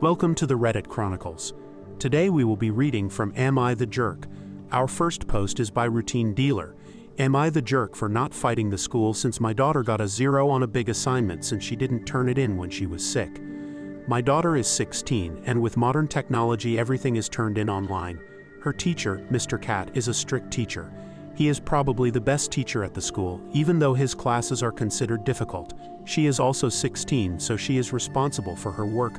Welcome to the Reddit Chronicles. Today we will be reading from Am I the Jerk? Our first post is by Routine Dealer. Am I the jerk for not fighting the school since my daughter got a 0 on a big assignment since she didn't turn it in when she was sick? My daughter is 16, and with modern technology everything is turned in online. Her teacher, Mr. Cat, is a strict teacher. He is probably the best teacher at the school, even though his classes are considered difficult. She is also 16, so she is responsible for her work.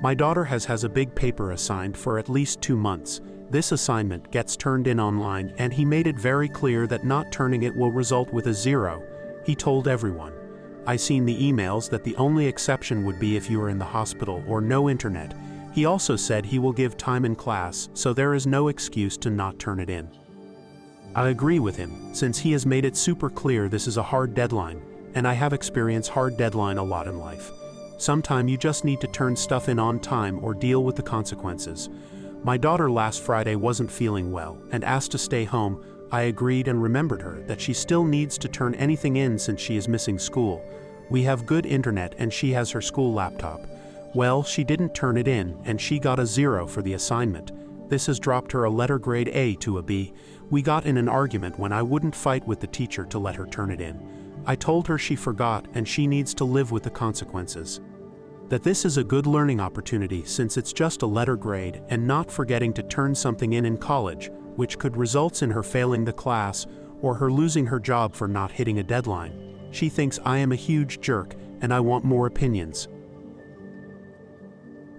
My daughter has a big paper assigned for at least 2 months. This assignment gets turned in online, and he made it very clear that not turning it will result with a 0. He told everyone. I seen the emails that the only exception would be if you are in the hospital or no internet. He also said he will give time in class, so there is no excuse to not turn it in. I agree with him, since he has made it super clear this is a hard deadline, and I have experienced hard deadline a lot in life. Sometime you just need to turn stuff in on time or deal with the consequences. My daughter last Friday wasn't feeling well and asked to stay home. I agreed and remembered her that she still needs to turn anything in since she is missing school. We have good internet and she has her school laptop. Well, she didn't turn it in and she got a 0 for the assignment. This has dropped her a letter grade A to a B. We got in an argument when I wouldn't fight with the teacher to let her turn it in. I told her she forgot and she needs to live with the consequences. That this is a good learning opportunity since it's just a letter grade and not forgetting to turn something in college, which could result in her failing the class or her losing her job for not hitting a deadline. She thinks I am a huge jerk and I want more opinions.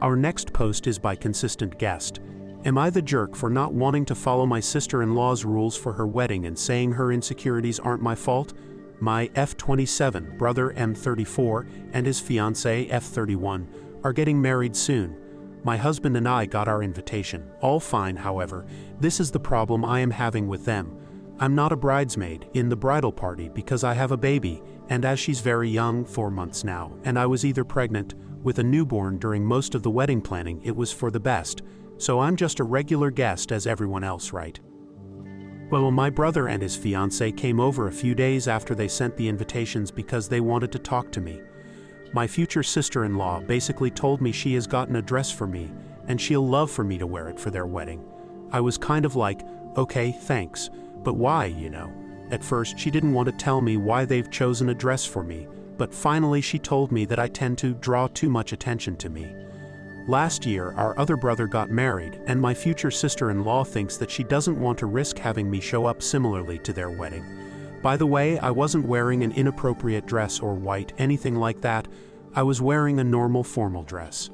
Our next post is by Consistent Guest. Am I the jerk for not wanting to follow my sister-in-law's rules for her wedding and saying her insecurities aren't my fault? My F27 brother M34 and his fiancée F31 are getting married soon. My husband and I got our invitation. All fine, however. This is the problem I am having with them. I'm not a bridesmaid in the bridal party because I have a baby, and as she's very young, 4 months now, and I was either pregnant with a newborn during most of the wedding planning, it was for the best. So I'm just a regular guest as everyone else, right? Well, my brother and his fiancée came over a few days after they sent the invitations because they wanted to talk to me. My future sister-in-law basically told me she has gotten a dress for me and she'll love for me to wear it for their wedding. I was kind of like, okay, thanks, but why, you know? At first she didn't want to tell me why they've chosen a dress for me, but finally she told me that I tend to draw too much attention to me. Last year, our other brother got married, and my future sister-in-law thinks that she doesn't want to risk having me show up similarly to their wedding. By the way, I wasn't wearing an inappropriate dress or white, anything like that. I was wearing a normal formal dress.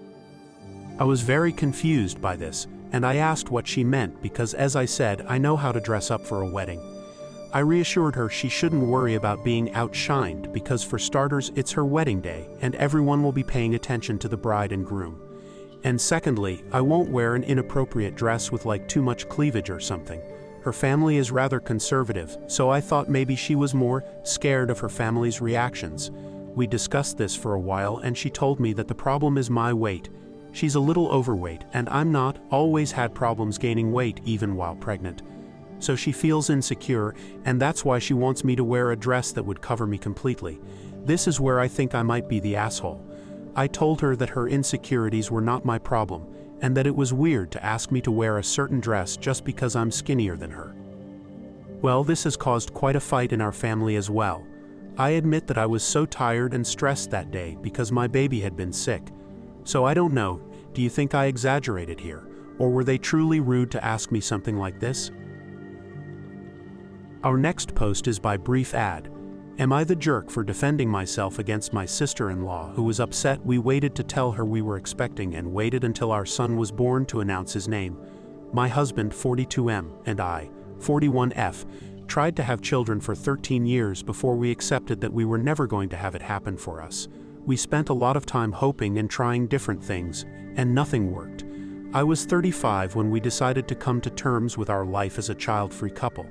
I was very confused by this, and I asked what she meant because, as I said, I know how to dress up for a wedding. I reassured her she shouldn't worry about being outshined because, for starters, it's her wedding day, and everyone will be paying attention to the bride and groom. And secondly, I won't wear an inappropriate dress with like too much cleavage or something. Her family is rather conservative, so I thought maybe she was more scared of her family's reactions. We discussed this for a while and she told me that the problem is my weight. She's a little overweight and I'm not, always had problems gaining weight even while pregnant. So she feels insecure and that's why she wants me to wear a dress that would cover me completely. This is where I think I might be the asshole. I told her that her insecurities were not my problem, and that it was weird to ask me to wear a certain dress just because I'm skinnier than her. Well, this has caused quite a fight in our family as well. I admit that I was so tired and stressed that day because my baby had been sick. So I don't know, do you think I exaggerated here, or were they truly rude to ask me something like this? Our next post is by Brief Ad. Am I the jerk for defending myself against my sister-in-law who was upset we waited to tell her we were expecting and waited until our son was born to announce his name? My husband, 42M, and I, 41F, tried to have children for 13 years before we accepted that we were never going to have it happen for us. We spent a lot of time hoping and trying different things, and nothing worked. I was 35 when we decided to come to terms with our life as a child-free couple.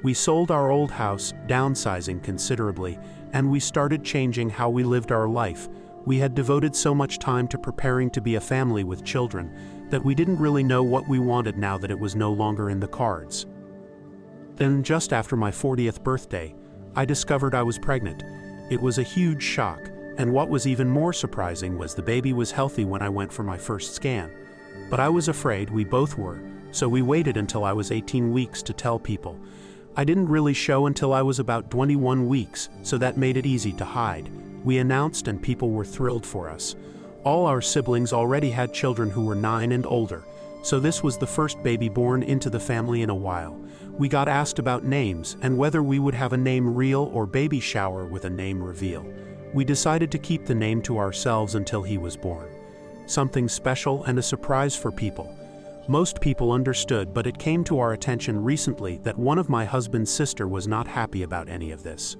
We sold our old house, downsizing considerably, and we started changing how we lived our life. We had devoted so much time to preparing to be a family with children that we didn't really know what we wanted now that it was no longer in the cards. Then, just after my 40th birthday, I discovered I was pregnant. It was a huge shock, And what was even more surprising was the baby was healthy when I went for my first scan. But I was afraid, we both were, so we waited until I was 18 weeks to tell people. I didn't really show until I was about 21 weeks, so that made it easy to hide. We announced and people were thrilled for us. All our siblings already had children who were 9 and older, so this was the first baby born into the family in a while. We got asked about names and whether we would have a name reel or baby shower with a name reveal. We decided to keep the name to ourselves until he was born. Something special and a surprise for people. Most people understood, but it came to our attention recently that one of my husband's sister was not happy about any of this.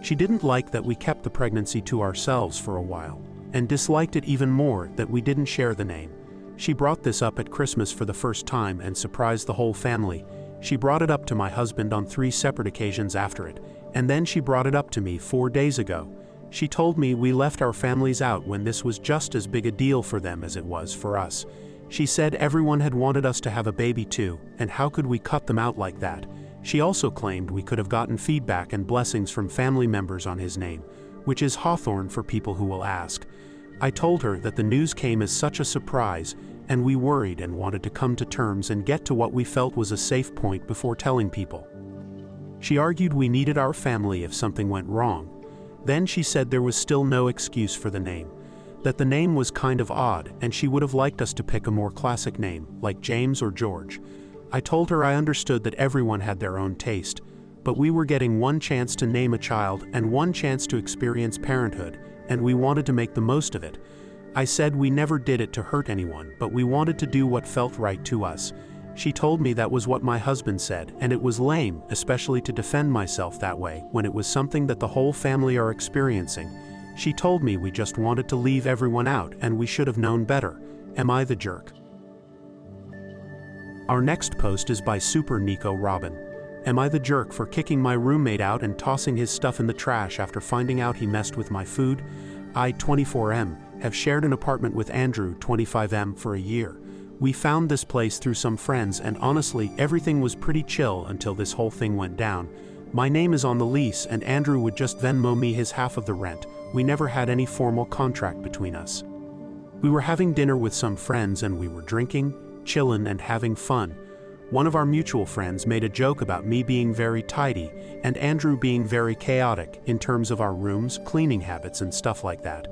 She didn't like that we kept the pregnancy to ourselves for a while, and disliked it even more that we didn't share the name. She brought this up at Christmas for the first time and surprised the whole family. She brought it up to my husband on 3 separate occasions after it, and then she brought it up to me 4 days ago. She told me we left our families out when this was just as big a deal for them as it was for us. She said everyone had wanted us to have a baby too, and how could we cut them out like that? She also claimed we could have gotten feedback and blessings from family members on his name, which is Hawthorne for people who will ask. I told her that the news came as such a surprise, and we worried and wanted to come to terms and get to what we felt was a safe point before telling people. She argued we needed our family if something went wrong. Then she said there was still no excuse for the name, that the name was kind of odd and she would have liked us to pick a more classic name, like James or George. I told her I understood that everyone had their own taste, but we were getting one chance to name a child and one chance to experience parenthood, and we wanted to make the most of it. I said we never did it to hurt anyone, but we wanted to do what felt right to us. She told me that was what my husband said, and it was lame, especially to defend myself that way, when it was something that the whole family are experiencing. She told me we just wanted to leave everyone out, and we should have known better. Am I the jerk? Our next post is by Super Nico Robin. Am I the jerk for kicking my roommate out and tossing his stuff in the trash after finding out he messed with my food? I, 24M, have shared an apartment with Andrew, 25M, for a year. We found this place through some friends, and honestly, everything was pretty chill until this whole thing went down. My name is on the lease, and Andrew would just Venmo me his half of the rent. We never had any formal contract between us. We were having dinner with some friends and we were drinking, chillin' and having fun. One of our mutual friends made a joke about me being very tidy and Andrew being very chaotic in terms of our rooms, cleaning habits, and stuff like that.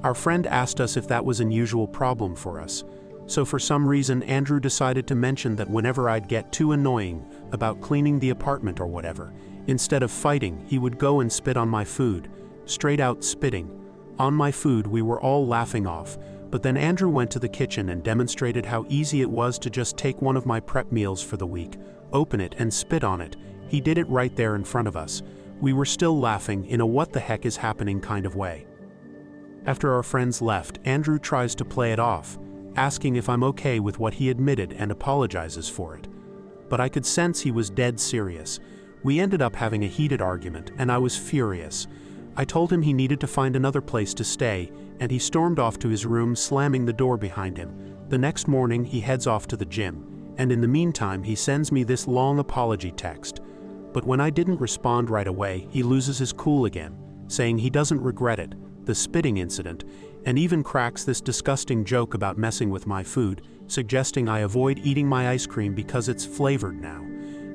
Our friend asked us if that was an unusual problem for us. So for some reason, Andrew decided to mention that whenever I'd get too annoying about cleaning the apartment or whatever, instead of fighting, he would go and spit on my food. Straight out spitting. On my food. We were all laughing off, but then Andrew went to the kitchen and demonstrated how easy it was to just take one of my prep meals for the week, open it and spit on it. He did it right there in front of us. We were still laughing in a what the heck is happening kind of way. After our friends left, Andrew tries to play it off, asking if I'm okay with what he admitted and apologizes for it. But I could sense he was dead serious. We ended up having a heated argument and I was furious. I told him he needed to find another place to stay, and he stormed off to his room, slamming the door behind him. The next morning, he heads off to the gym, and in the meantime, he sends me this long apology text. But when I didn't respond right away, he loses his cool again, saying he doesn't regret it, the spitting incident, and even cracks this disgusting joke about messing with my food, suggesting I avoid eating my ice cream because it's flavored now.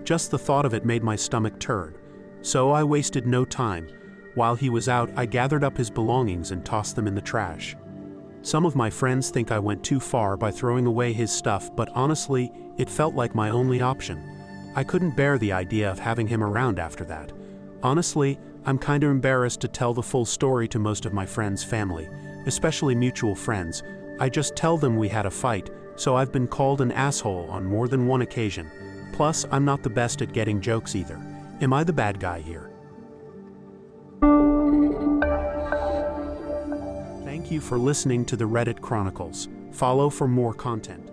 Just the thought of it made my stomach turn. So I wasted no time. While he was out, I gathered up his belongings and tossed them in the trash. Some of my friends think I went too far by throwing away his stuff, but honestly, it felt like my only option. I couldn't bear the idea of having him around after that. Honestly, I'm kind of embarrassed to tell the full story to most of my friends' family, especially mutual friends. I just tell them we had a fight, so I've been called an asshole on more than one occasion. Plus, I'm not the best at getting jokes either. Am I the bad guy here? Thank you for listening to the Reddit Chronicles. Follow for more content.